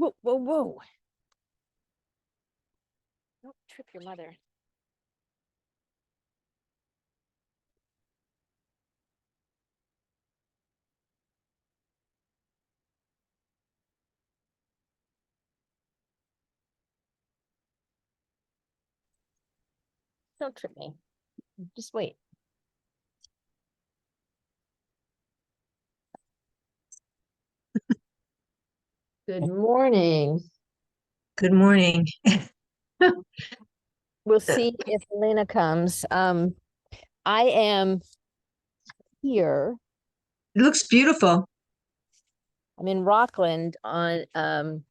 Whoa, whoa, whoa. Don't trip your mother. Don't trip me. Just wait. Good morning. Good morning. We'll see if Elena comes. I am here. It looks beautiful. I'm in Rockland on yeah,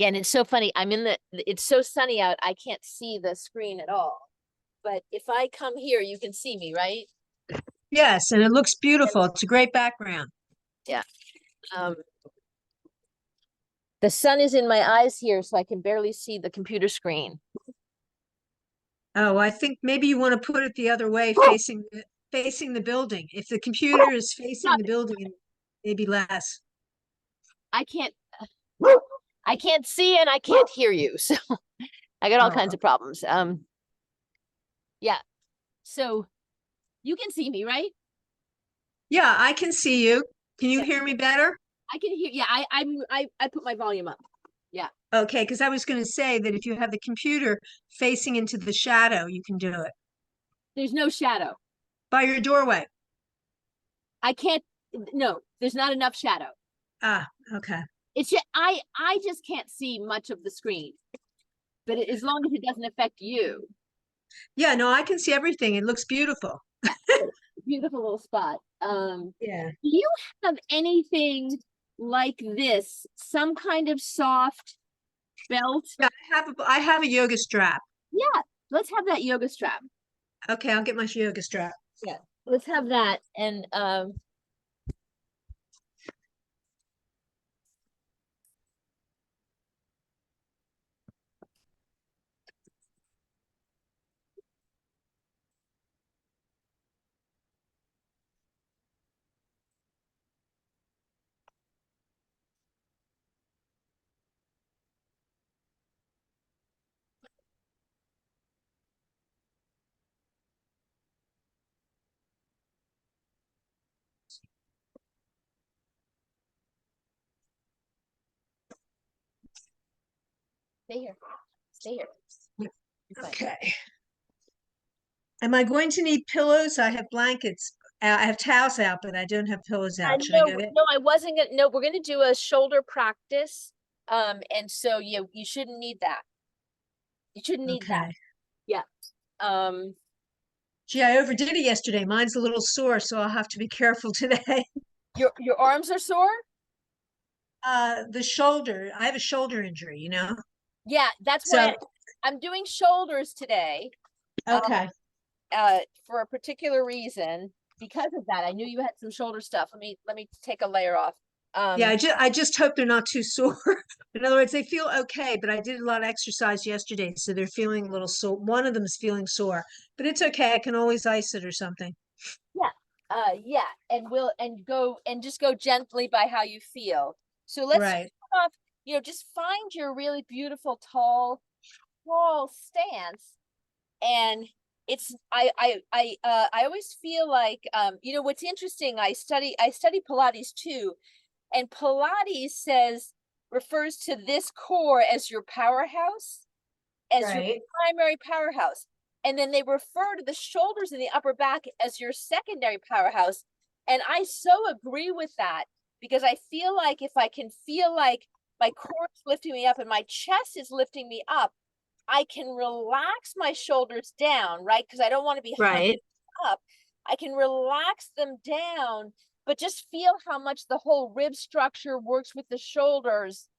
and it's so funny. It's so sunny out, I can't see the screen at all. But if I come here, you can see me, right? Yes, and it looks beautiful. It's a great background. Yeah. Um, the sun is in my eyes here, so I can barely see the computer screen. Oh, I think maybe you want to put it the other way, facing the building. If the computer is facing the building, maybe less. I can't I can't see and I can't hear you, so I got all kinds of problems. Yeah. So you can see me, right? Yeah, I can see you. Can you hear me better? I can hear. Yeah, I put my volume up. Yeah. Okay, because I was going to say that if you have the computer facing into the shadow, you can do it There's no shadow. by your doorway. I can't. No, there's not enough shadow. Ah, okay. It's just I just can't see much of the screen. But as long as it doesn't affect you. Yeah, no, I can see everything. It looks beautiful. Beautiful little spot. Yeah. Do you have anything like this? Some kind of soft belt? Yeah, I have a yoga strap. Yeah, let's have that yoga strap. Okay, I'll get my yoga strap. Yeah, let's have that. And stay here. Stay here. Okay. Am I going to need pillows? I have blankets. I have towels out, but I don't have pillows out. Should I go get? No, I wasn't gonna. No, we're gonna do a shoulder practice. And so you shouldn't need that. You shouldn't need that. Okay. Yeah. Um, Gee, I overdid it yesterday. Mine's a little sore, so I'll have to be careful today. your arms are sore? The shoulder. I have a shoulder injury, Yeah, that's why So, I'm doing shoulders today. Uh, okay. for a particular reason. Because of that, I knew you had some shoulder stuff. Let me take a layer off. Yeah, I just hope they're not too sore. In other words, they feel okay, but I did a lot of exercise yesterday, so they're feeling a little sore. One of them is feeling sore, but it's okay. I can always ice it or something. Yeah. Yeah, and just go gently by how you feel. So let's Right. start off, just find your really beautiful tall stance. And I always feel like what's interesting, I study Pilates too, and Pilates refers to this core as your powerhouse, as your Right. primary powerhouse. And then they refer to the shoulders and the upper back as your secondary powerhouse. And I so agree with that, because I feel like if I can feel like my core is lifting me up and my chest is lifting me up, I can relax my shoulders down, right? Because I don't want to be Right. up. I can relax them down, but just feel how much the whole rib structure works with the shoulders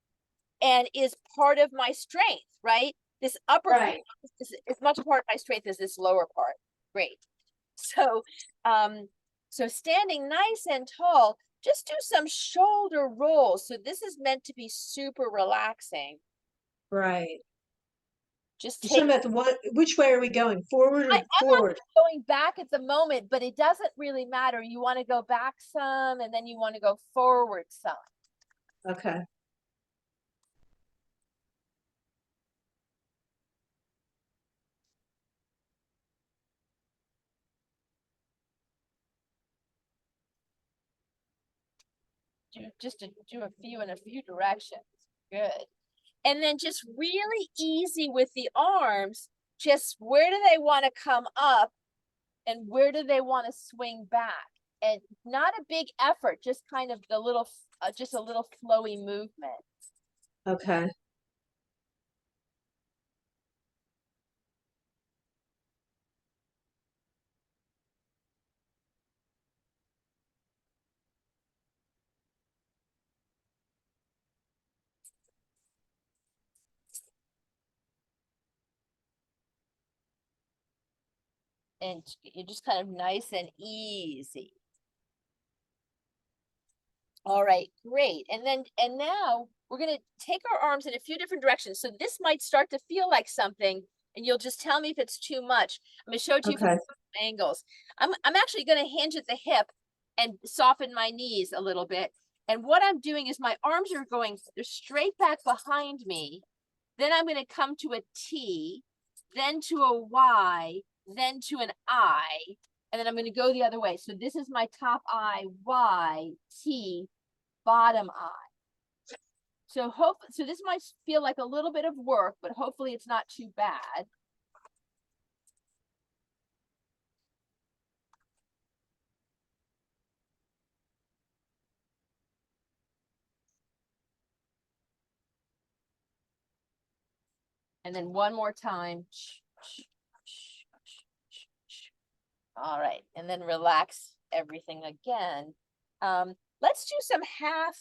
and is part of my strength, right? This upper part Right. is as much a part of my strength as this lower part. Great. So, so standing nice and tall, just do some shoulder rolls. So this is meant to be super relaxing. Right. Just You're take. talking about which way are we going? Forward or I'm not forward? going back at the moment, but it doesn't really matter. You want to go back some, and then you want to go forward some. Okay. do a few in a few directions. Good. And then just really easy with the arms, just where do they want to come up and where do they want to swing back? And not a big effort, just kind of the little, just a little flowy movement. Okay. And you're just kind of nice and easy. All right, great. And now we're going to take our arms in a few different directions. So this might start to feel like something, and you'll just tell me if it's too much. I'm going to show it to you from angles. I'm actually going to hinge at the hip and soften my knees a little bit. And what I'm doing is my arms are going, they're straight back behind me. Then I'm going to come to a T, then to a Y, then to an I, and then I'm going to go the other way. So this is my top I, Y, T, bottom I. So this might feel like a little bit of work, but hopefully it's not too bad. And then one more time. All right, and then relax everything again. Let's do some half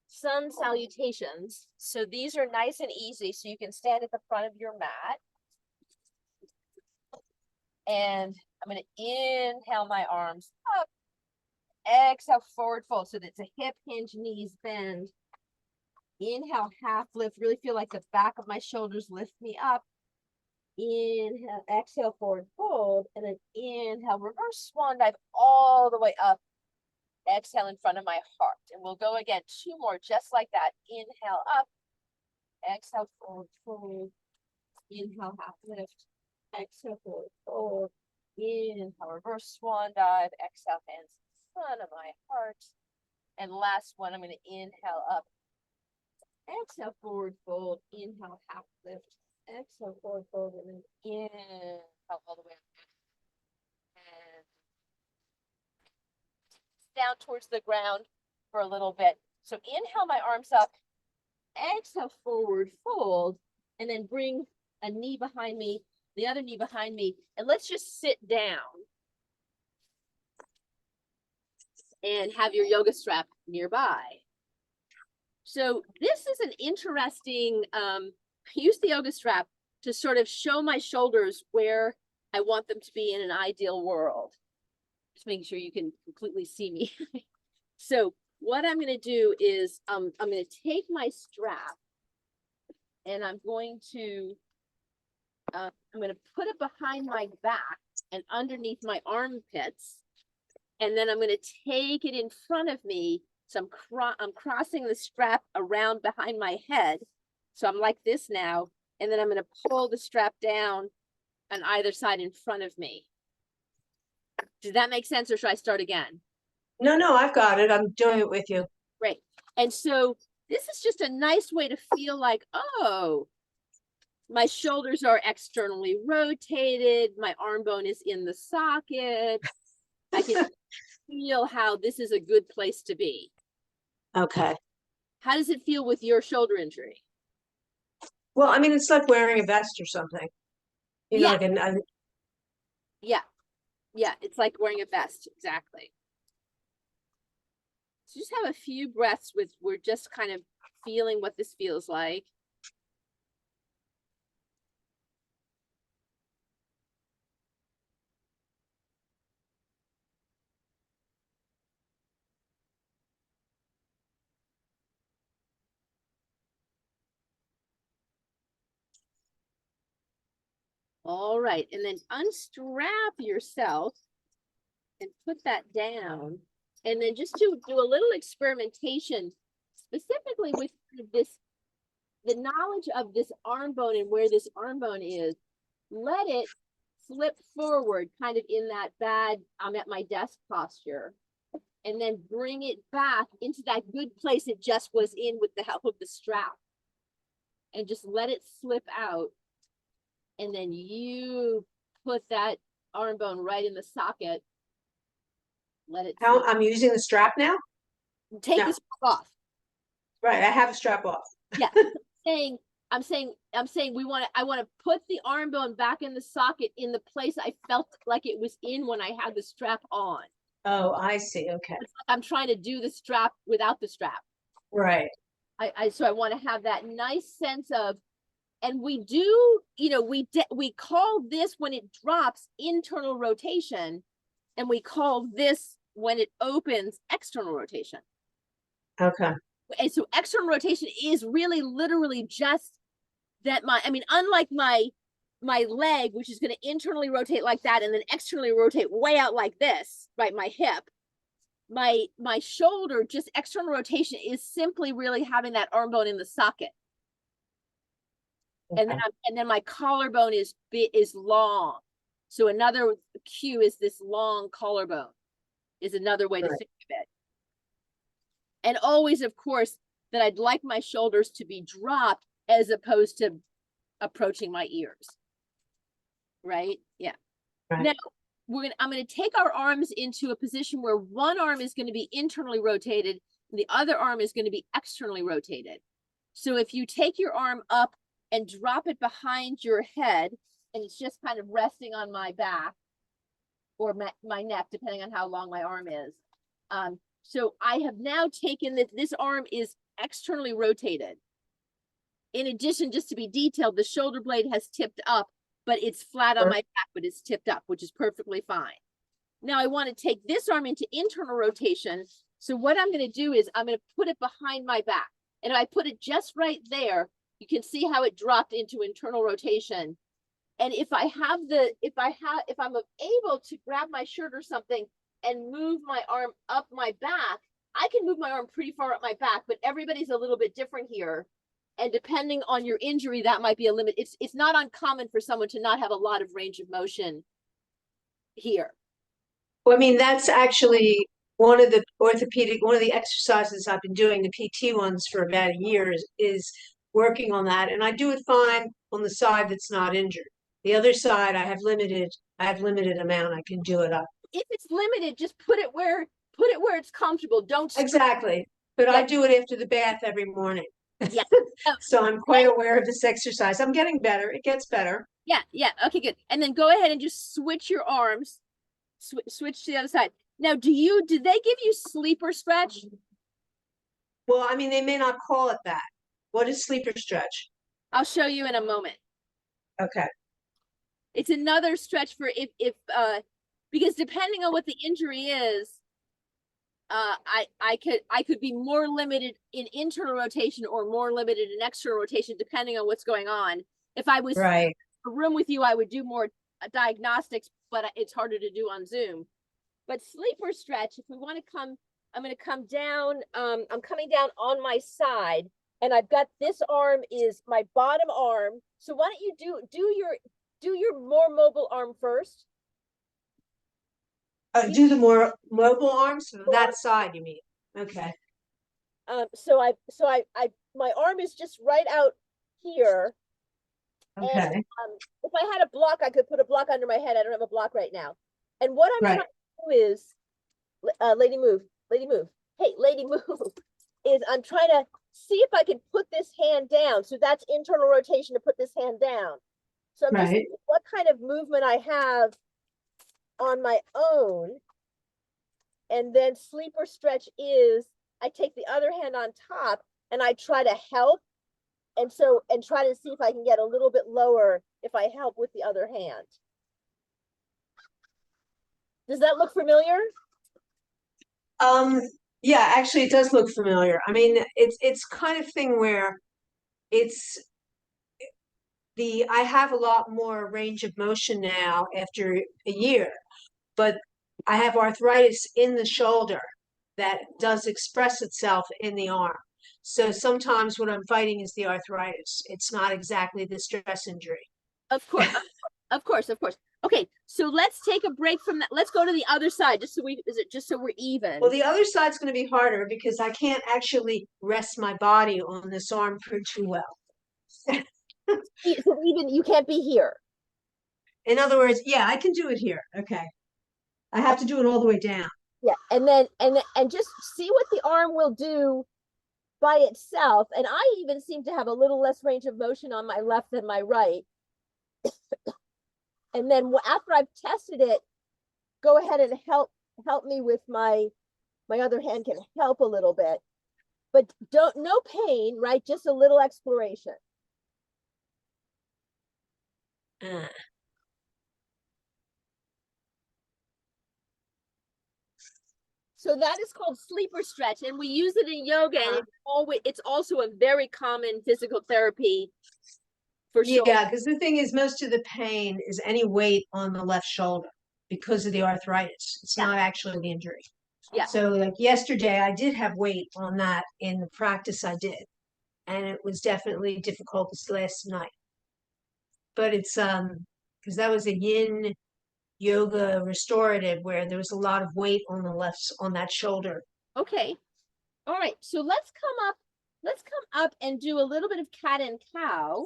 sun salutations. So these are nice and easy, so you can stand at the front of your mat. And I'm going to inhale my arms up. Exhale, forward fold. So that's a hip hinge, knees bend. Inhale, half lift. Really feel like the back of my shoulders lift me up. Inhale, exhale, forward fold. And then inhale, reverse swan dive all the way up. Exhale in front of my heart. And we'll go again. Two more just like that. Inhale up. Exhale, forward fold. Inhale, half lift. Exhale, forward fold. Inhale, reverse swan dive. Exhale, hands in front of my heart. And last one, I'm going to inhale up. Exhale, forward fold. Inhale, half lift. Exhale, forward fold. And then inhale all the way up. And down towards the ground for a little bit. So inhale my arms up. Exhale, forward fold. And then bring a knee behind me, the other knee behind me, and let's just sit down and have your yoga strap nearby. So this is an interesting, use the yoga strap to sort of show my shoulders where I want them to be in an ideal world. Just making sure you can completely see me. So what I'm going to do is I'm going to take my strap and I'm going to put it behind my back and underneath my armpits. And then I'm going to take it in front of me. So I'm crossing the strap around behind my head. So I'm like this now. And then I'm going to pull the strap down on either side in front of me. Does that make sense, or should I start again? No, I've got it. I'm doing it with you. Great. And so this is just a nice way to feel like, oh, my shoulders are externally rotated. My arm bone is in the socket. I can feel how this is a good place to be. Okay. How does it feel with your shoulder injury? Well, I mean, it's like wearing a vest or something. You know, like yeah, it's like wearing a vest. Exactly. So just have a few breaths with, we're just kind of feeling what this feels like. All right, and then unstrap yourself and put that down. And then just to do a little experimentation, specifically with this, the knowledge of this arm bone and where this arm bone is, let it flip forward kind of in that bad, I'm at my desk posture. and then bring it back into that good place it just was in with the help of the strap. And just let it slip out. And then you put that arm bone right in the socket. Let it How slip. I'm using the strap now? Take No. the strap off. Right, I have a strap off. Yeah. I'm saying I want to put the arm bone back in the socket in the place I felt like it was in when I had the strap on. Oh, I see. Okay. It's like I'm trying to do the strap without the strap. Right. So I want to have that nice sense of, and we do, we call this when it drops internal rotation, and we call this when it opens external rotation. Okay. And so external rotation is really literally just that unlike my leg, which is going to internally rotate like that and then externally rotate way out like this, right? My hip, my shoulder, just external rotation is simply really having that arm bone in the socket. Okay. And then my collarbone is long. So another cue is this long collarbone is another way to think of it. And always, of course, that I'd like my shoulders to be dropped as opposed to approaching my ears. Right? Yeah. Right. Now, I'm going to take our arms into a position where one arm is going to be internally rotated and the other arm is going to be externally rotated. So if you take your arm up and drop it behind your head, and it's just kind of resting on my back or my neck, depending on how long my arm is. So I have now taken this arm is externally rotated. In addition, just to be detailed, the shoulder blade has tipped up, but it's flat on my back, but it's tipped up, which is perfectly fine. Now I want to take this arm into internal rotation. So what I'm going to do is I'm going to put it behind my back. And if I put it just right there, you can see how it dropped into internal rotation. And if I'm able to grab my shirt or something and move my arm up my back, I can move my arm pretty far up my back, but everybody's a little bit different here. And depending on your injury, that might be a limit. It's not uncommon for someone to not have a lot of range of motion here. Well, I mean, that's actually one of the exercises I've been doing, the PT ones for about a year is working on that. And I do it fine on the side that's not injured. The other side, I have limited amount I can do it up. If it's limited, just put it where it's comfortable. Don't exactly. But I do it after the bath every morning. Yeah. So I'm quite aware of this exercise. I'm getting better. It gets better. Yeah. Okay, good. And then go ahead and just switch your arms. Switch to the other side. Now, did they give you sleeper stretch? Well, I mean, they may not call it that. What is sleeper stretch? I'll show you in a moment. Okay. It's another stretch for because depending on what the injury is, I could be more limited in internal rotation or more limited in external rotation, depending on what's going on. If I was in a room with you, I would do more diagnostics, but it's harder to do on Zoom. But sleeper stretch, if we want to come, I'm going to come down. I'm coming down on my side, and I've got this arm is my bottom arm. So why don't you do your more mobile arm first? Do the more mobile arms from that side, you mean? Okay. So my arm is just right out here. Okay. And, if I had a block, I could put a block under my head. I don't have a block right now. And what I'm trying to do is, lady move. Hey, lady move. Is I'm trying to see if I can put this hand down. So that's internal rotation to put this hand down. So I'm just thinking what kind of movement I have on my own. And then sleeper stretch is I take the other hand on top and I try to help. And try to see if I can get a little bit lower if I help with the other hand. Does that look familiar? Yeah, actually it does look familiar. I mean, it's kind of thing where I have a lot more range of motion now after a year, but I have arthritis in the shoulder that does express itself in the arm. So sometimes what I'm fighting is the arthritis. It's not exactly the stress injury. Of course. Of course, of course. Okay, so let's take a break from that. Let's go to the other side, just so we're even. Well, the other side's going to be harder because I can't actually rest my body on this arm for too well. So even you can't be here. In other words, yeah, I can do it here. Okay. I have to do it all the way down. Yeah, and just see what the arm will do by itself. And I even seem to have a little less range of motion on my left than my right. And then after I've tested it, go ahead and help me with my other hand can help a little bit. But no pain, right? Just a little exploration. So that is called sleeper stretch, and we use it in yoga, and it's also a very common physical therapy for shoulder. Yeah, because the thing is, most of the pain is any weight on the left shoulder because of the arthritis. It's not actually the injury. Yeah. So like yesterday, I did have weight on that in the practice I did, and it was definitely difficult this last night. But it's because that was a yin yoga restorative where there was a lot of weight on the left on that shoulder. Okay. All right. So let's come up and do a little bit of cat and cow.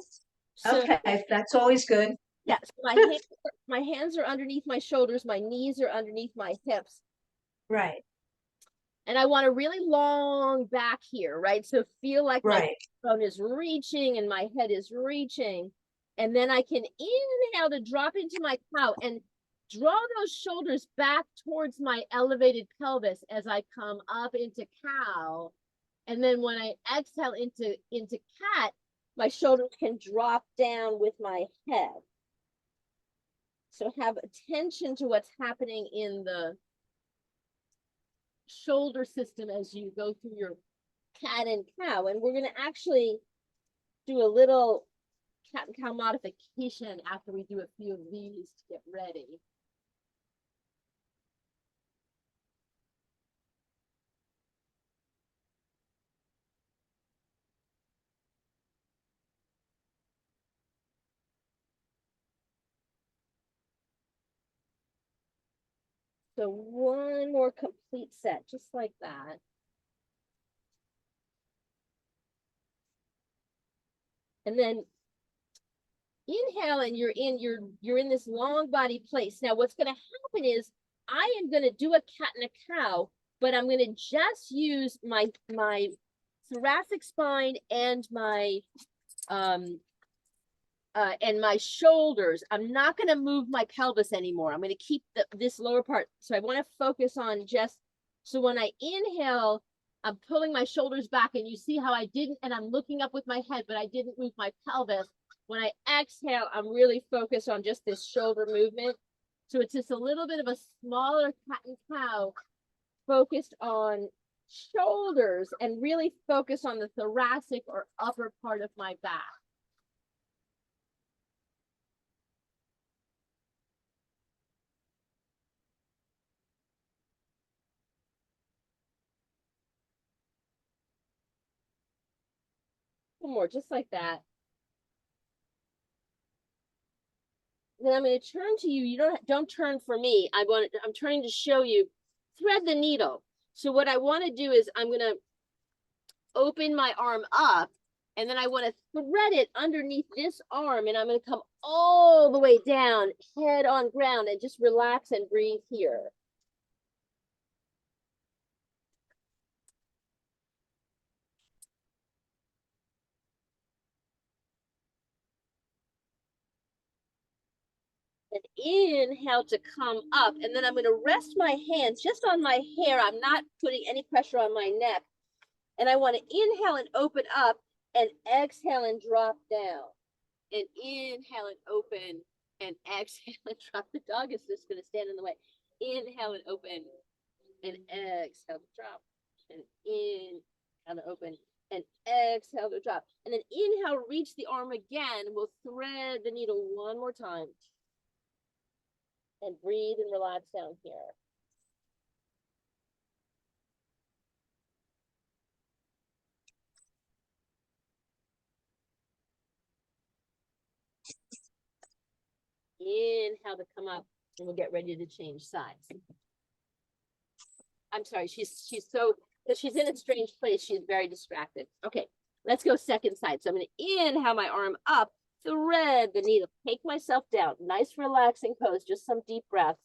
So, okay, that's always good. Yeah. So my hands are underneath my shoulders, my knees are underneath my hips. Right. And I want a really long back here, right? So feel like my bone is reaching and my head is reaching. And then I can inhale to drop into my cow and draw those shoulders back towards my elevated pelvis as I come up into cow. And then when I exhale into cat, my shoulders can drop down with my head. So have attention to what's happening in the shoulder system as you go through your cat and cow. And we're going to actually do a little cat and cow modification after we do a few of these to get ready. So one more complete set, just like that. And then inhale, and you're in this long body place. Now what's going to happen is I am going to do a cat and a cow, but I'm going to just use my thoracic spine and my shoulders. I'm not going to move my pelvis anymore. I'm going to keep this lower part. So I want to focus on just, so when I inhale, I'm pulling my shoulders back, and you see how I didn't, and I'm looking up with my head, but I didn't move my pelvis. When I exhale, I'm really focused on just this shoulder movement. So it's just a little bit of a smaller cat and cow focused on shoulders and really focused on the thoracic or upper part of my back. One more, just like that. Then I'm going to turn to you. You don't turn for me. I'm turning to show you. Thread the needle. So what I want to do is I'm going to open my arm up, and then I want to thread it underneath this arm, and I'm going to come all the way down, head on ground, and just relax and breathe here. And inhale to come up, and then I'm going to rest my hands just on my hair. I'm not putting any pressure on my neck. And I want to inhale and open up, and exhale and drop down. And inhale and open, and exhale and drop. The dog is just going to stand in the way. Inhale and open, and exhale to drop. And inhale to open, and exhale to drop. And then inhale, reach the arm again. We'll thread the needle one more time. And breathe and relax down here. inhale to come up, and we'll get ready to change sides. I'm sorry, she's so, because she's in a strange place, she's very distracted. Okay, let's go second side. So I'm going to inhale my arm up, thread the needle, take myself down. Nice relaxing pose, just some deep breaths.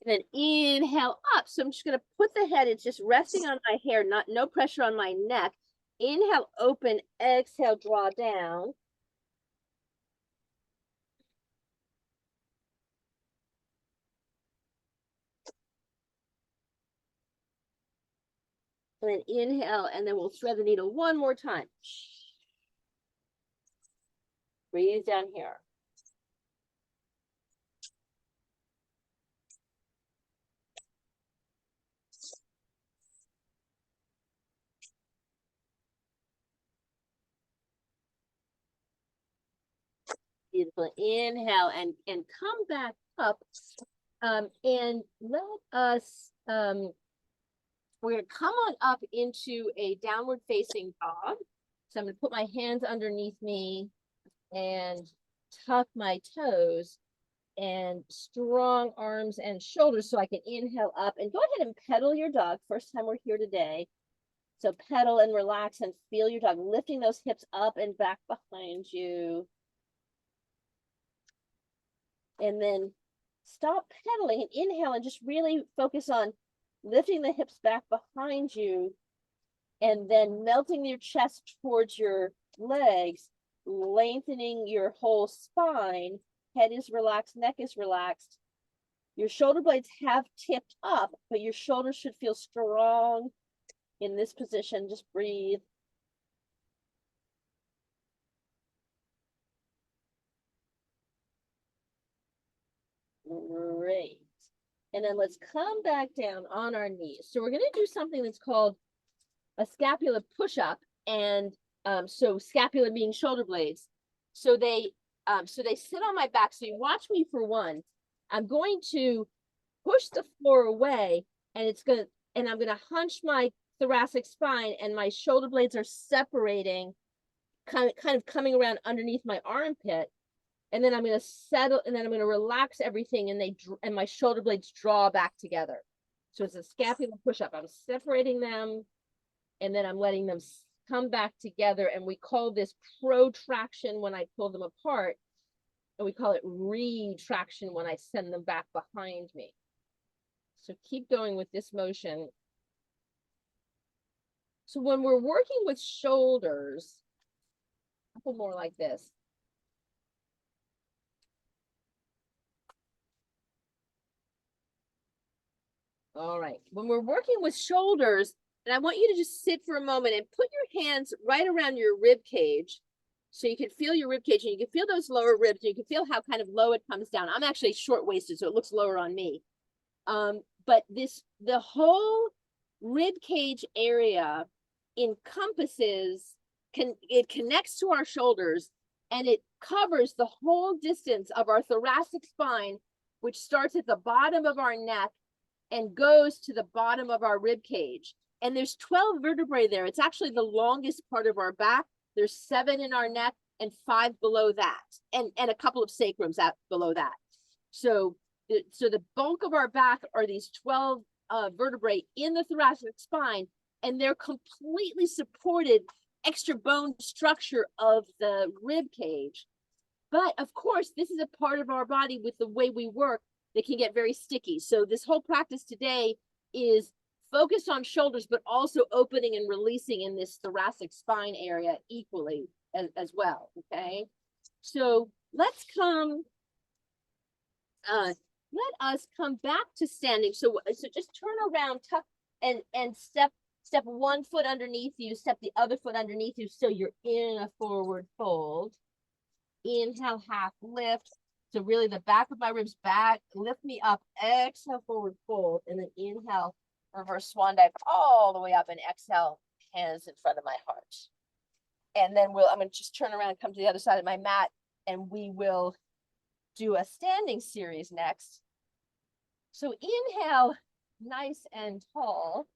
And then inhale up. So I'm just going to put the head, it's just resting on my hair, no pressure on my neck. Inhale, open, exhale, draw down. And then inhale, and then we'll thread the needle one more time. Breathe down here. Beautiful. Inhale and come back up. And let us, we're going to come on up into a downward facing dog. So I'm going to put my hands underneath me and tuck my toes and strong arms and shoulders so I can inhale up. And go ahead and pedal your dog. First time we're here today. So pedal and relax and feel your dog lifting those hips up and back behind you. And then stop pedaling and inhale and just really focus on lifting the hips back behind you and then melting your chest towards your legs, lengthening your whole spine. Head is relaxed, neck is relaxed. Your shoulder blades have tipped up, but your shoulders should feel strong in this position. Just breathe. Great. And then let's come back down on our knees. So we're going to do something that's called a scapula push-up. And so scapula being shoulder blades. So they sit on my back. So you watch me for one. I'm going to push the floor away, and I'm going to hunch my thoracic spine, and my shoulder blades are separating, kind of coming around underneath my armpit. And then I'm going to settle, and then I'm going to relax everything, and my shoulder blades draw back together. So it's a scapula push-up. I'm separating them, and then I'm letting them come back together. And we call this protraction when I pull them apart, and we call it retraction when I send them back behind me. So keep going with this motion. So when we're working with shoulders, a couple more like this. All right, when we're working with shoulders, and I want you to just sit for a moment and put your hands right around your rib cage. So you can feel your rib cage, and you can feel those lower ribs, and you can feel how kind of low it comes down. I'm actually short-waisted, so it looks lower on me. But the whole rib cage area encompasses, it connects to our shoulders, and it covers the whole distance of our thoracic spine, which starts at the bottom of our neck and goes to the bottom of our rib cage. And there's 12 vertebrae there. It's actually the longest part of our back. There's 7 in our neck and 5 below that, and a couple of sacrums out below that. So the bulk of our back are these 12 vertebrae in the thoracic spine, and they're completely supported extra bone structure of the rib cage. But of course, this is a part of our body with the way we work that can get very sticky. So this whole practice today is focused on shoulders, but also opening and releasing in this thoracic spine area equally as well, okay? So let's come, let us come back to standing. So just turn around, tuck, and step 1 foot underneath you, step the other foot underneath you, so you're in a forward fold. Inhale, half lift. So really the back of my ribs back, lift me up, exhale, forward fold, and then inhale, reverse swan dive all the way up, and exhale, hands in front of my heart. And then I'm going to just turn around and come to the other side of my mat, and we will do a standing series next. So inhale, nice and tall.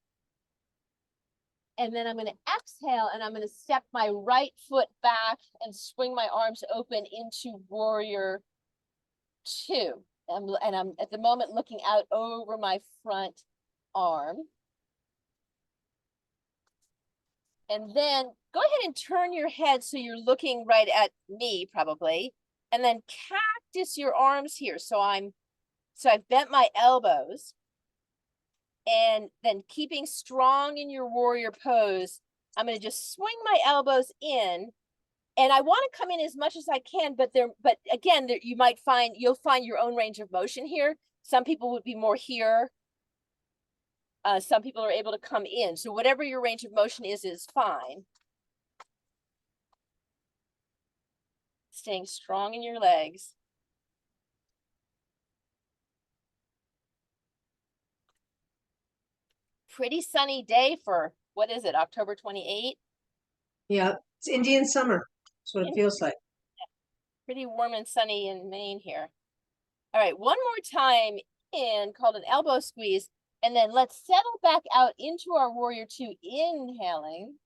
And then I'm going to exhale and I'm going to step my right foot back and swing my arms open into warrior two. And I'm at the moment looking out over my front arm. And then go ahead and turn your head so you're looking right at me probably. And then cactus your arms here. So I've bent my elbows. And then keeping strong in your warrior pose, I'm going to just swing my elbows in. And I want to come in as much as I can, but again, you'll find your own range of motion here. Some people would be more here. Some people are able to come in. So whatever your range of motion is fine. Staying strong in your legs. Pretty sunny day for, what is it, October 28th? Yeah, it's Indian summer. That's what it feels like. Pretty warm and sunny in Maine here. All right, one more time in, called an elbow squeeze. And then let's settle back out into our warrior two, inhaling.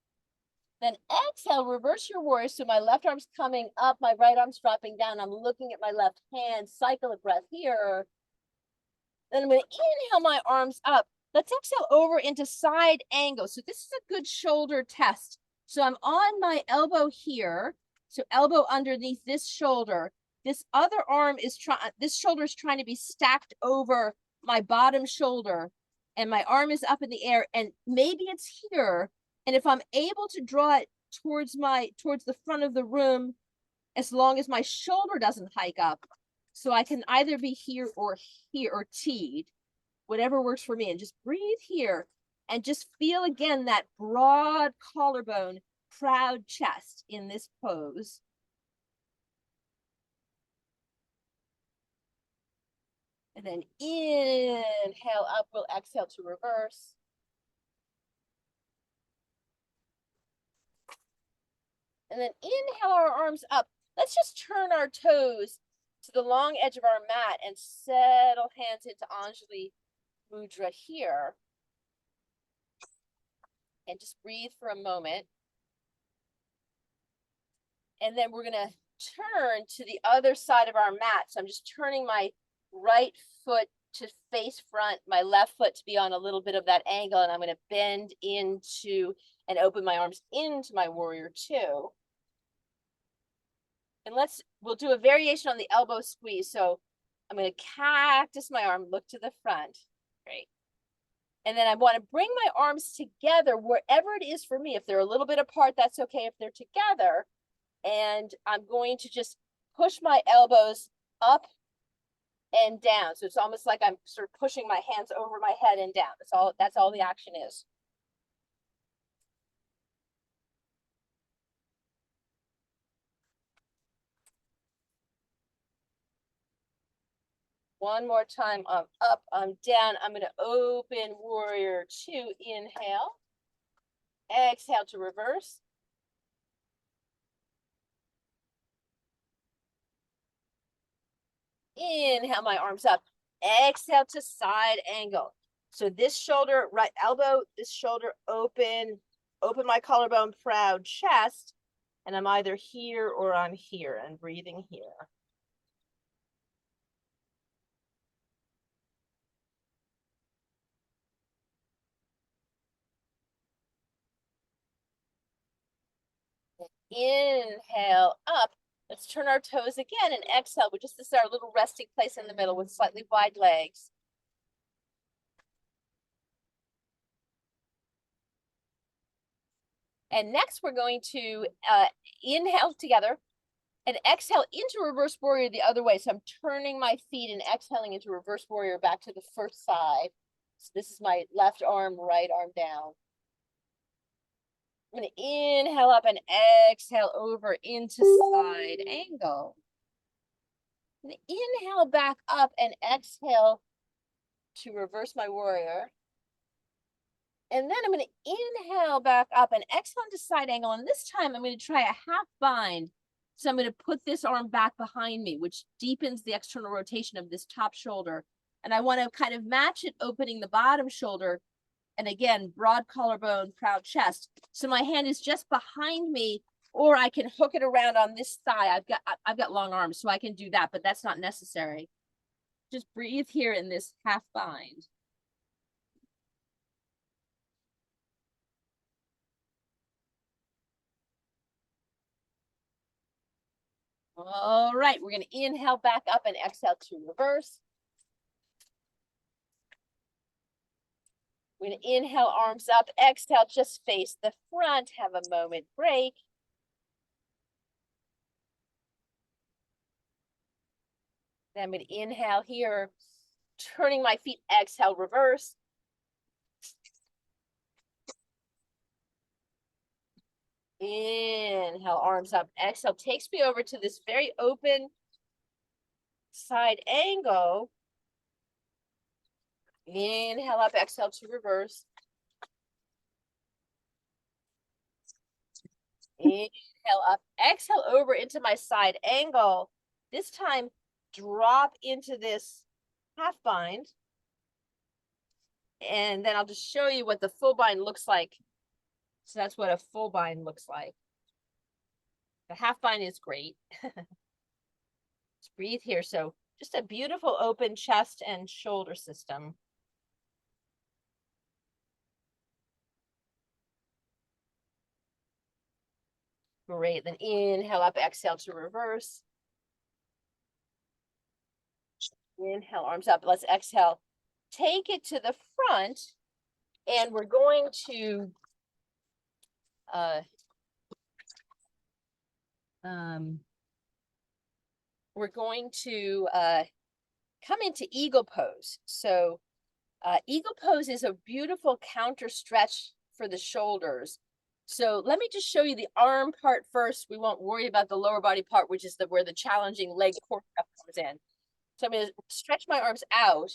Then exhale, reverse your warrior. So my left arm's coming up, my right arm's dropping down. I'm looking at my left hand, cycle of breath here. Then I'm going to inhale my arms up. Let's exhale over into side angle. So this is a good shoulder test. So I'm on my elbow here. So elbow underneath this shoulder. This other arm is this shoulder is trying to be stacked over my bottom shoulder. And my arm is up in the air. And maybe it's here. And if I'm able to draw it towards the front of the room, as long as my shoulder doesn't hike up, so I can either be here or teed, whatever works for me. And just breathe here and just feel again that broad collarbone, proud chest in this pose. And then inhale up, we'll exhale to reverse. And then inhale our arms up. Let's just turn our toes to the long edge of our mat and settle hands into Anjali Mudra here. And just breathe for a moment. And then we're going to turn to the other side of our mat. So I'm just turning my right foot to face front, my left foot to be on a little bit of that angle. And I'm going to bend into and open my arms into my warrior two. And we'll do a variation on the elbow squeeze. So I'm going to cactus my arm, look to the front. Great. And then I want to bring my arms together wherever it is for me. If they're a little bit apart, that's okay. If they're together, and I'm going to just push my elbows up and down. So it's almost like I'm sort of pushing my hands over my head and down. That's all the action is. One more time, I'm up, I'm down. I'm going to open warrior two, inhale. Exhale to reverse. Inhale my arms up. Exhale to side angle. So this shoulder, right elbow, this shoulder open my collarbone, proud chest. And I'm either here or I'm here and breathing here. Inhale up. Let's turn our toes again and exhale. This is our little resting place in the middle with slightly wide legs. And next we're going to inhale together and exhale into reverse warrior the other way. So I'm turning my feet and exhaling into reverse warrior back to the first side. So this is my left arm, right arm down. I'm going to inhale up and exhale over into side angle. I'm going to inhale back up and exhale to reverse my warrior. And then I'm going to inhale back up and exhale into side angle. And this time I'm going to try a half bind. So I'm going to put this arm back behind me, which deepens the external rotation of this top shoulder. And I want to kind of match it, opening the bottom shoulder. And again, broad collarbone, proud chest. So my hand is just behind me, or I can hook it around on this thigh. I've got long arms, so I can do that, but that's not necessary. Just breathe here in this half bind. All right, we're going to inhale back up and exhale to reverse. We're going to inhale, arms up, exhale, just face the front, have a moment break. Then I'm going to inhale here, turning my feet, exhale, reverse. Inhale, arms up, exhale, takes me over to this very open side angle. Inhale up, exhale to reverse. Inhale up, exhale over into my side angle. This time, drop into this half bind. And then I'll just show you what the full bind looks like. So that's what a full bind looks like. The half bind is great. Just breathe here. So just a beautiful open chest and shoulder system. Great. Then inhale up, exhale to reverse. Inhale, arms up. Let's exhale. Take it to the front, and we're going to come into eagle pose. So eagle pose is a beautiful counter stretch for the shoulders. So let me just show you the arm part first. We won't worry about the lower body part, which is where the challenging leg core comes in. So I'm going to stretch my arms out.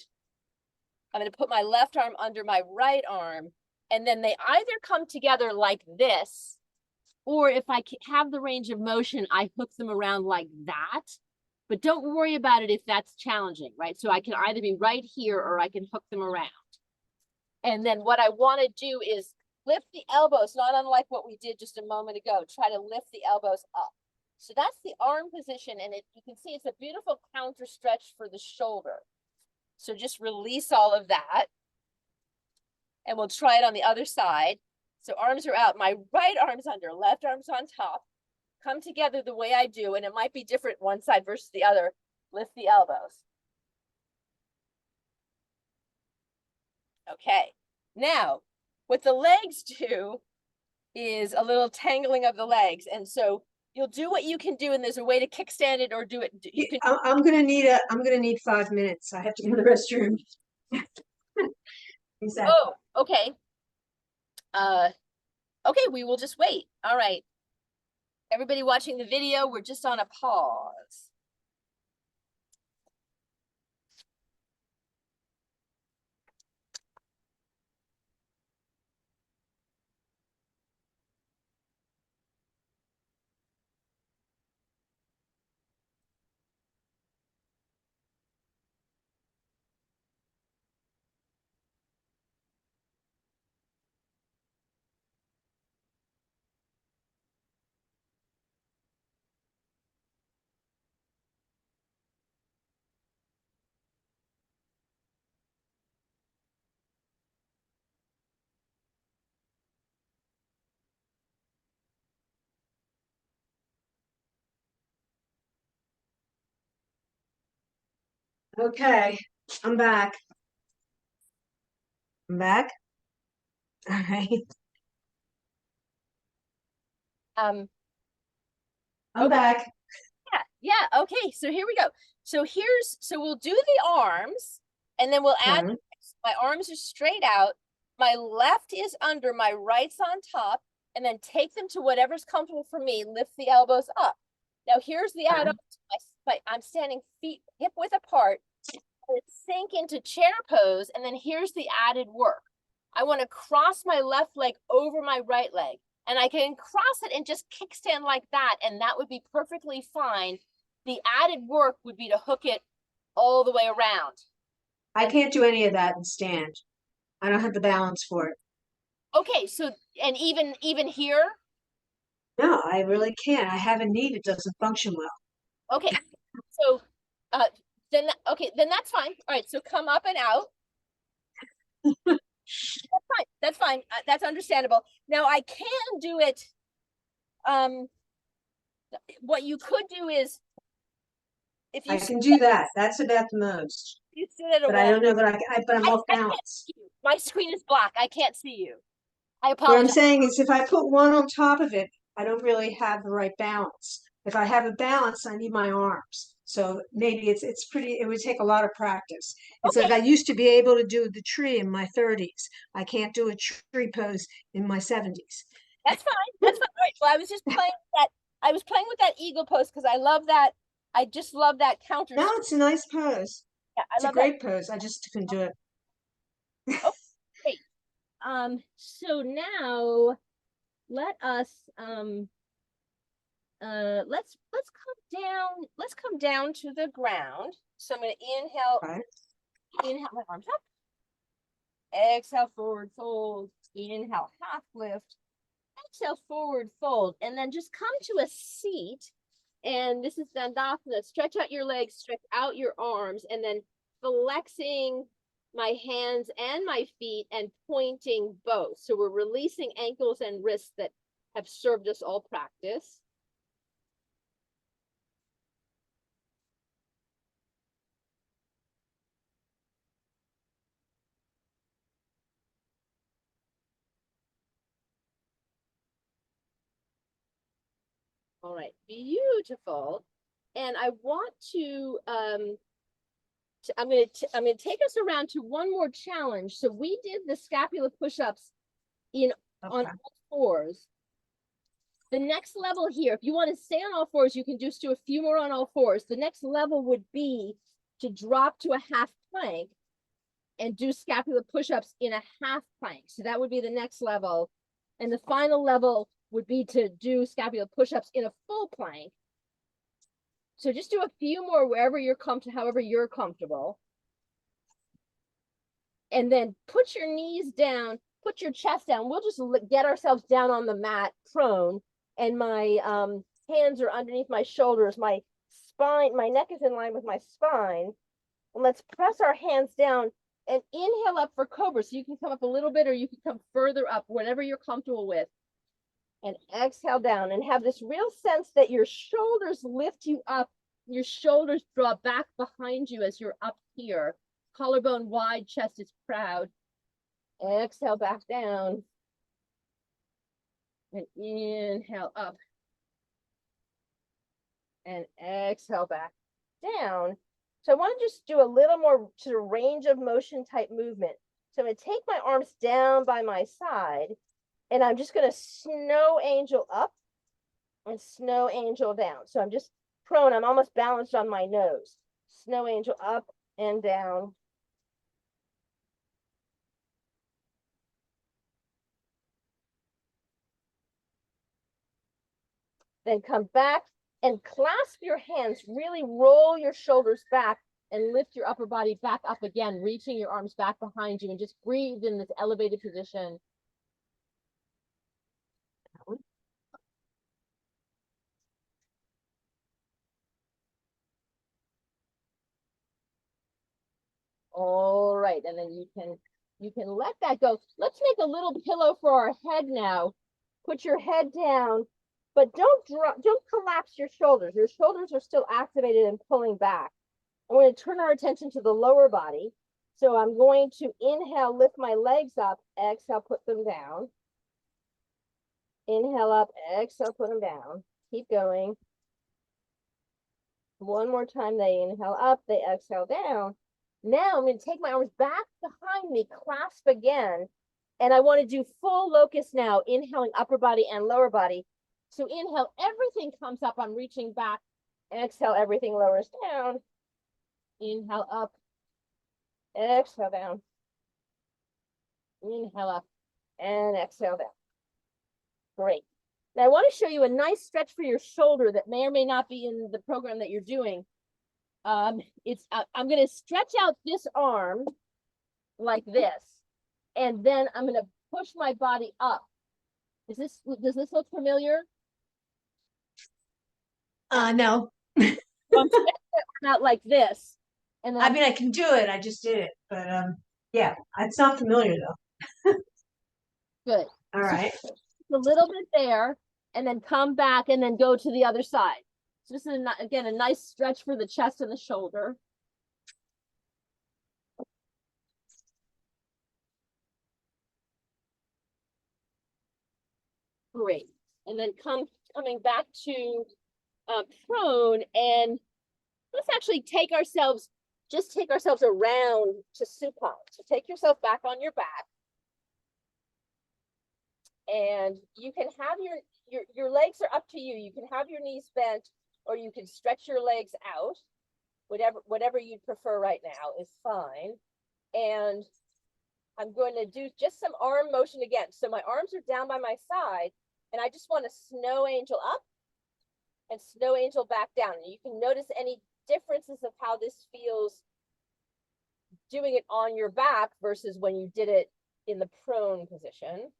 I'm going to put my left arm under my right arm, and then they either come together like this, or if I have the range of motion, I hook them around like that. But don't worry about it if that's challenging, right? So I can either be right here or I can hook them around. And then what I want to do is lift the elbows, not unlike what we did just a moment ago. Try to lift the elbows up. So that's the arm position, and you can see it's a beautiful counter stretch for the shoulder. So just release all of that, and we'll try it on the other side. So arms are out, my right arm's under, left arm's on top. Come together the way I do, and it might be different one side versus the other. Lift the elbows. Okay, now what the legs do is a little tangling of the legs, and so you'll do what you can do, and there's a way to kickstand it or do it. You can. I'm gonna need 5 minutes. I have to go to the restroom. Exactly. Oh, okay. Okay, we will just wait. All right. Everybody watching the video, we're just on a pause. Okay, I'm back. I'm back. All right. I'm Okay. back. Yeah, okay, so here we go. So we'll do the arms, and then we'll add, my arms are straight out, my left is under, my right's on top, and then take them to whatever's comfortable for me, lift the elbows up. Now here's the add-on. I'm standing feet hip width apart, sink into chair pose, and then here's the added work. I want to cross my left leg over my right leg. and I can cross it and just kickstand like that, and that would be perfectly fine. The added work would be to hook it all the way around. I And can't do any of that in stand. I don't have the balance for it. okay, so and even here, No, I really can't. I have a knee that doesn't function well. okay, so uh then okay, then that's fine. All right, so come up and out. That's fine. That's fine. That's understandable. Now I can do it. Um, what you could do is if I can do that. That's about the most. you sit at a But I wall. don't know that but I'm off I can't balance. see you. My screen is black. I can't see you. I What I'm apologize. saying is if I put one on top of it, I don't really have the right balance. If I have a balance, I need my arms. So maybe it's pretty, it would take a lot of practice. It's like Okay, I used to be able to do the tree in my 30s. I can't do a tree pose in my 70s. that's fine. That's fine. All right. Well, I was just playing with that. I was playing with that eagle pose because I love that. I just love that counter. No, it's a nice pose. Yeah, I It's a love that. great pose. I just couldn't do it. Oh, great. So now let us let's come down to the ground. So I'm gonna Right? inhale my arms up, exhale, forward fold, inhale, half lift, exhale, forward fold, and then just come to a seat. And this is Dandasana. Stretch out your legs, stretch out your arms, and then flexing my hands and my feet and pointing both. So we're releasing ankles and wrists that have served us all practice. All right, beautiful. And I want to I'm gonna take us around to one more challenge. So we did the scapula push-ups in on Okay. all fours. The next level here, if you want to stay on all fours, you can just do a few more on all fours. The next level would be to drop to a half plank and do scapula push-ups in a half plank. So that would be the next level. And the final level would be to do scapula push-ups in a full plank. So just do a few more wherever you're comfortable, however you're comfortable. And then put your knees down, put your chest down. We'll just get ourselves down on the mat, prone, and my hands are underneath my shoulders. My spine, my neck is in line with my spine. And let's press our hands down and inhale up for cobra. So you can come up a little bit or you can come further up, whatever you're comfortable with. And exhale down and have this real sense that your shoulders lift you up. Your shoulders draw back behind you as you're up here. Collarbone wide, chest is proud. Exhale back down. And inhale up. And exhale back down. So I want to just do a little more to range of motion type movement. So I'm going to take my arms down by my side, and I'm just going to snow angel up and snow angel down. So I'm just prone. I'm almost balanced on my nose. Snow angel up and down. Then come back and clasp your hands. Really roll your shoulders back and lift your upper body back up again, reaching your arms back behind you, and just breathe in this elevated position. All right, and then you can let that go. Let's make a little pillow for our head now. Put your head down, but don't collapse your shoulders. Your shoulders are still activated and pulling back. I'm going to turn our attention to the lower body. So I'm going to inhale, lift my legs up, exhale, put them down. Inhale up, exhale, put them down. Keep going. One more time, they inhale up, they exhale down. Now I'm going to take my arms back behind me, clasp again. And I want to do full locust now, inhaling upper body and lower body. So inhale, everything comes up, I'm reaching back. Exhale, everything lowers down. Inhale up, exhale down. Inhale up and exhale down. Great. Now I want to show you a nice stretch for your shoulder that may or may not be in the program that you're doing. I'm going to stretch out this arm like this, and then I'm going to push my body up. Does this look familiar? No. I'm stretching it out like this, and then I mean, I can do it. I just did it, but yeah, it's not familiar though. good. All So right. a little bit there, and then come back, and then go to the other side. So this is again a nice stretch for the chest and the shoulder. Great. And then coming back to prone, and let's actually take ourselves around to supine. So take yourself back on your back, and you can have your legs are up to you. You can have your knees bent, or you can stretch your legs out. Whatever you'd prefer right now is fine. And I'm going to do just some arm motion again. So my arms are down by my side, and I just want to snow angel up and snow angel back down. And you can notice any differences of how this feels doing it on your back versus when you did it in the prone position.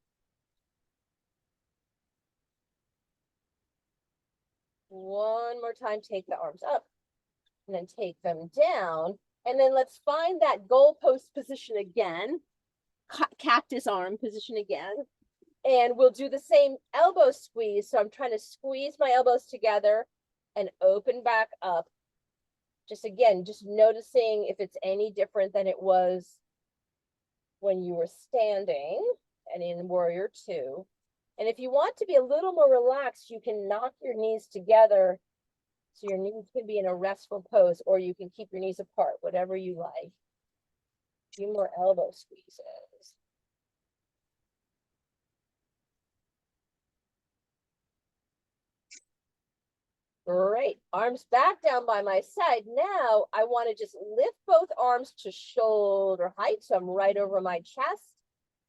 One more time, take the arms up and then take them down. And then let's find that goalpost position again, cactus arm position again. And we'll do the same elbow squeeze. So I'm trying to squeeze my elbows together and open back up. Just noticing if it's any different than it was when you were standing and in Warrior 2. And if you want to be a little more relaxed, you can knock your knees together so your knees can be in a restful pose, or you can keep your knees apart, whatever you like. A few more elbow squeezes. Great. Arms back down by my side. Now I want to just lift both arms to shoulder height. So I'm right over my chest.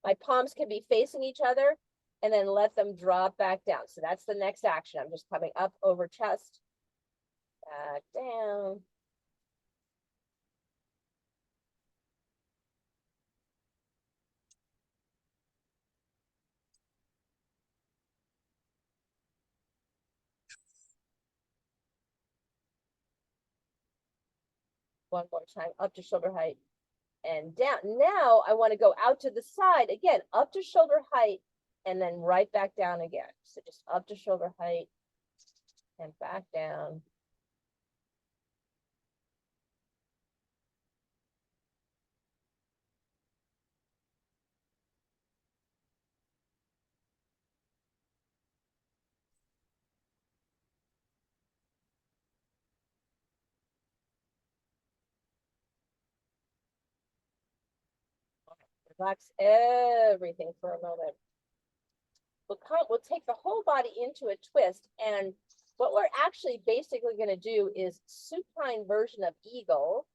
My palms can be facing each other, and then let them drop back down. So that's the next action. I'm just coming up over chest, back down. One more time, up to shoulder height and down. Now I want to go out to the side again, up to shoulder height, and then right back down again. So just up to shoulder height and back down. Relax everything for a moment. We'll take the whole body into a twist, and what we're actually basically going to do is supine version of eagle.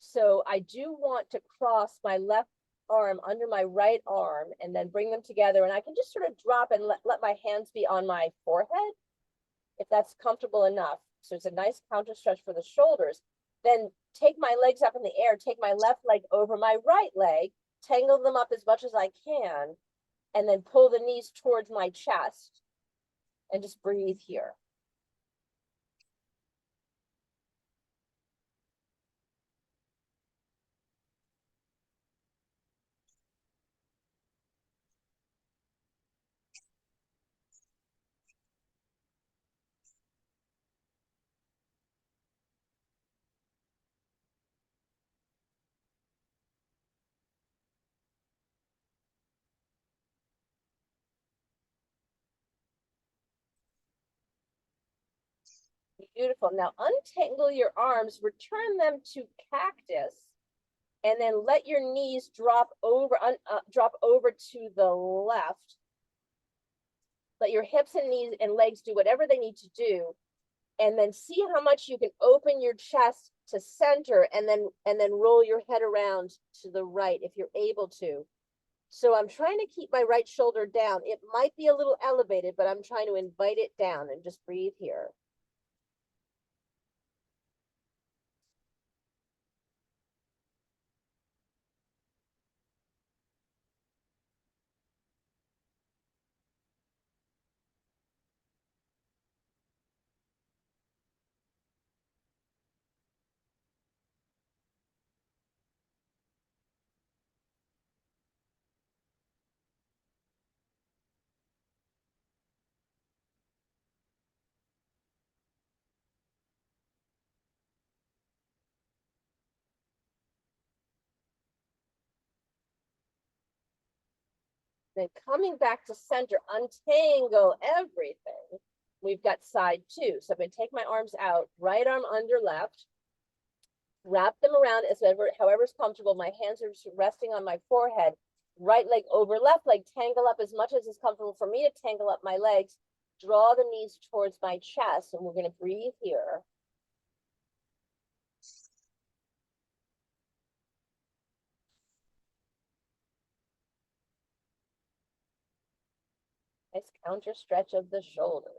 So I do want to cross my left arm under my right arm and then bring them together, and I can just sort of drop and let my hands be on my forehead if that's comfortable enough. So it's a nice counter stretch for the shoulders. Then take my legs up in the air, take my left leg over my right leg, tangle them up as much as I can, and then pull the knees towards my chest and just breathe here. Beautiful. Now untangle your arms, return them to cactus, and then let your knees drop over to the left. Let your hips and knees and legs do whatever they need to do, and then see how much you can open your chest to center, and then roll your head around to the right if you're able to So I'm trying to keep my right shoulder down. It might be a little elevated, but I'm trying to invite it down and just breathe here. Then coming back to center, untangle everything. We've got side two. So I'm going to take my arms out, right arm under left, wrap them around as however's comfortable. My hands are resting on my forehead. Right leg over left leg, tangle up as much as is comfortable for me to tangle up my legs. Draw the knees towards my chest, and we're going to breathe here. Nice counter stretch of the shoulders.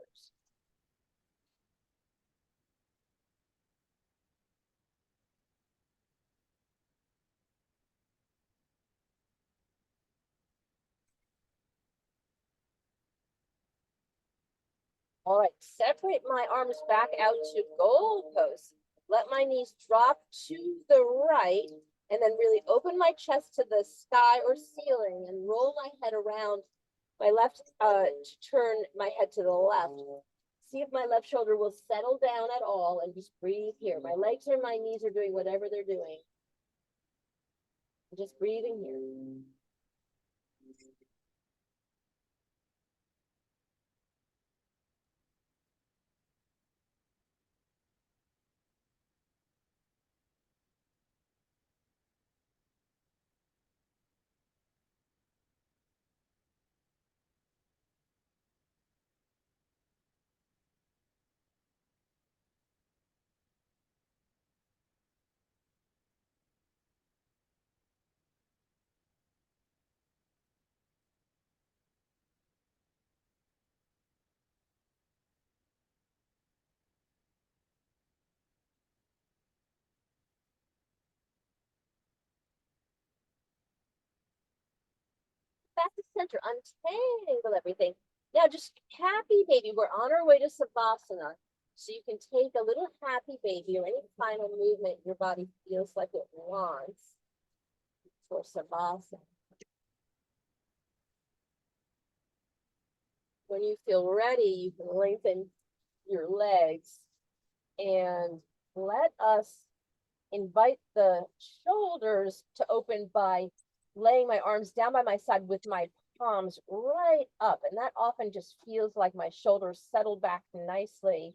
All right, separate my arms back out to goalposts. Let my knees drop to the right, and then really open my chest to the sky or ceiling and roll my head around my left to turn my head to the left. See if my left shoulder will settle down at all, and just breathe here. My legs or my knees are doing whatever they're doing. Just breathing here. Back to center, untangle everything. Now just happy baby. We're on our way to Savasana. So you can take a little happy baby or any final movement your body feels like it wants for Savasana. When you feel ready, you can lengthen your legs and let us invite the shoulders to open by laying my arms down by my side with my palms right up. And that often just feels like my shoulders settle back nicely.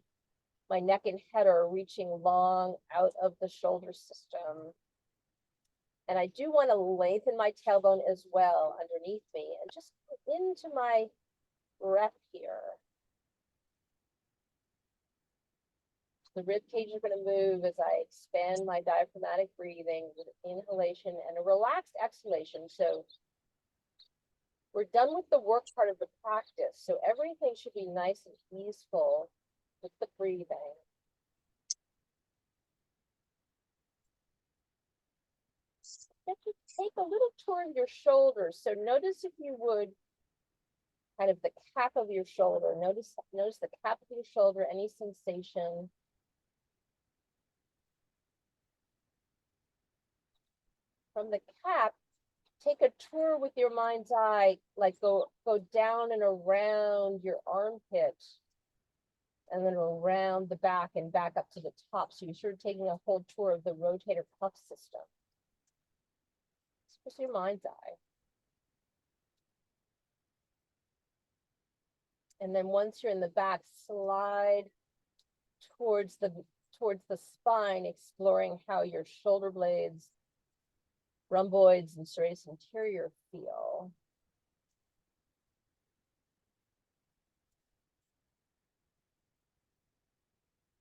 My neck and head are reaching long out of the shoulder system. And I do want to lengthen my tailbone as well underneath me and just go into my breath here. The rib cage is going to move as I expand my diaphragmatic breathing with inhalation and a relaxed exhalation. So we're done with the work part of the practice. So everything should be nice and easeful with the breathing. Take a little tour of your shoulders. So notice, if you would, kind of the cap of your shoulder. Notice the cap of your shoulder, any sensation. From the cap, take a tour with your mind's eye, like go down and around your armpit, and then around the back and back up to the top. So you're sort of taking a whole tour of the rotator cuff system. It's just your mind's eye. And then once you're in the back, slide towards the spine, exploring how your shoulder blades, rhomboids, and serratus anterior feel.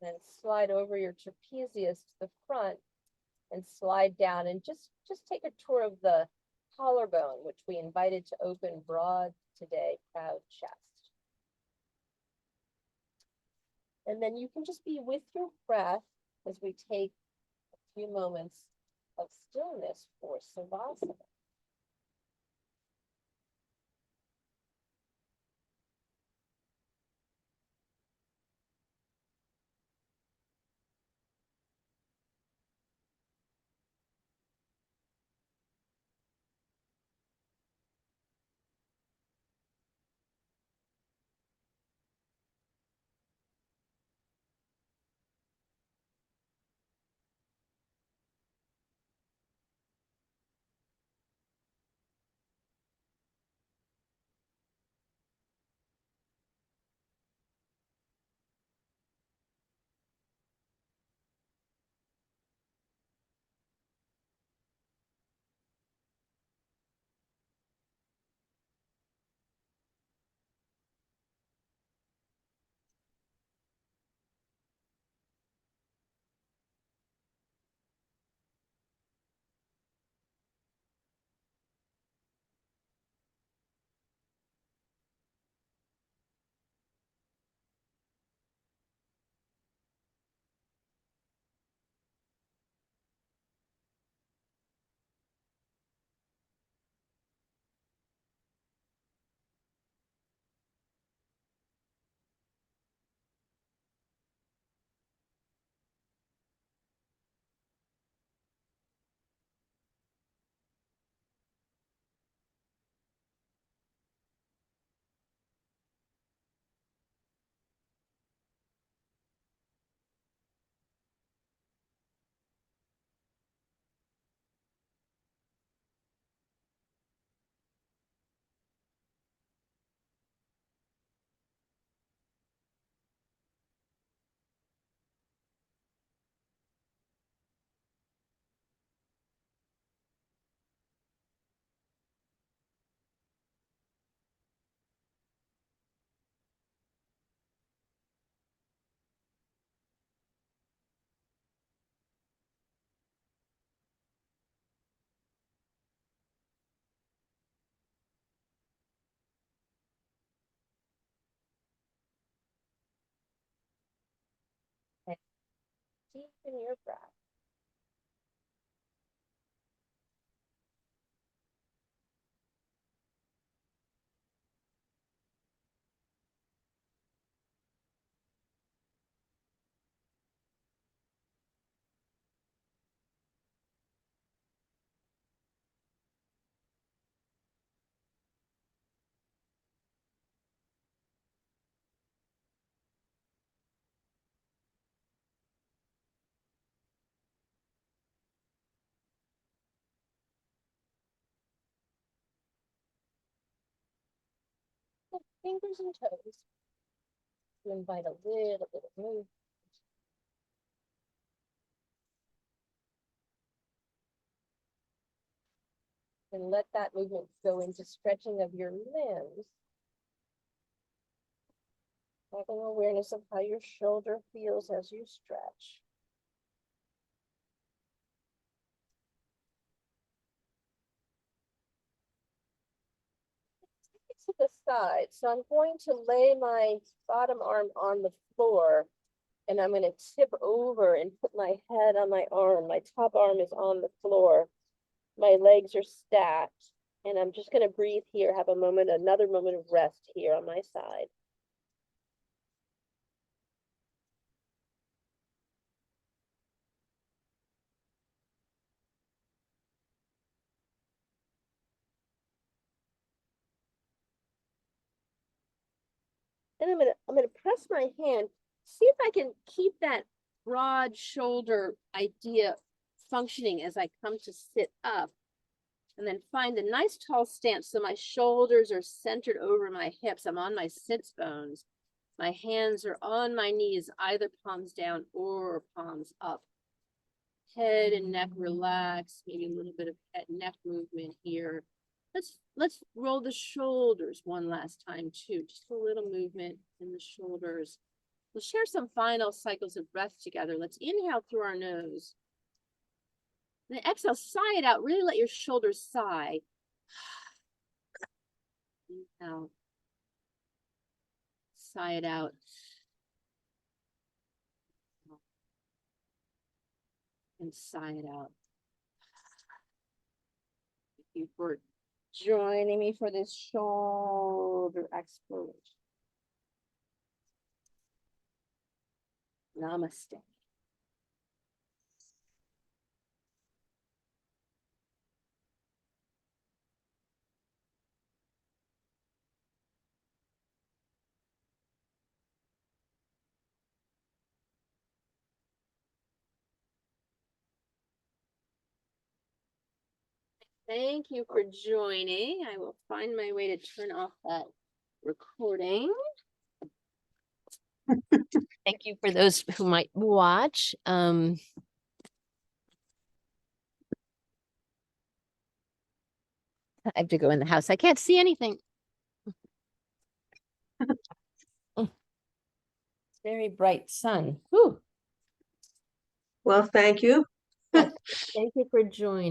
Then slide over your trapezius to the front and slide down, and just take a tour of the collarbone, which we invited to open broad today, proud chest. And then you can just be with your breath as we take a few moments of stillness for Savasana. And deepen your breath. The fingers and toes to invite a little bit of movement. And let that movement go into stretching of your limbs. Having awareness of how your shoulder feels as you stretch. To the side. So I'm going to lay my bottom arm on the floor and I'm going to tip over and put my head on my arm. My top arm is on the floor. My legs are stacked and I'm just going to breathe here, have another moment of rest here on my side. And I'm gonna press my hand, see if I can keep that broad shoulder idea functioning as I come to sit up. And then find a nice tall stance so my shoulders are centered over my hips. I'm on my sits bones. My hands are on my knees, either palms down or palms up. Head and neck relax, maybe a little bit of head neck movement here. Let's roll the shoulders one last time too. Just a little movement in the shoulders. We'll share some final cycles of breath together. Let's inhale through our nose. And then exhale, sigh it out. Really let your shoulders sigh. Out. Sigh it out. And sigh it out. Thank you for joining me for this shoulder exploration. Namaste. Thank you for joining. I will find my way to turn off that recording. Thank you for those who might watch. I have to go in the house. I can't see anything. It's very bright sun. Whew. Well, thank you. Thank you for joining.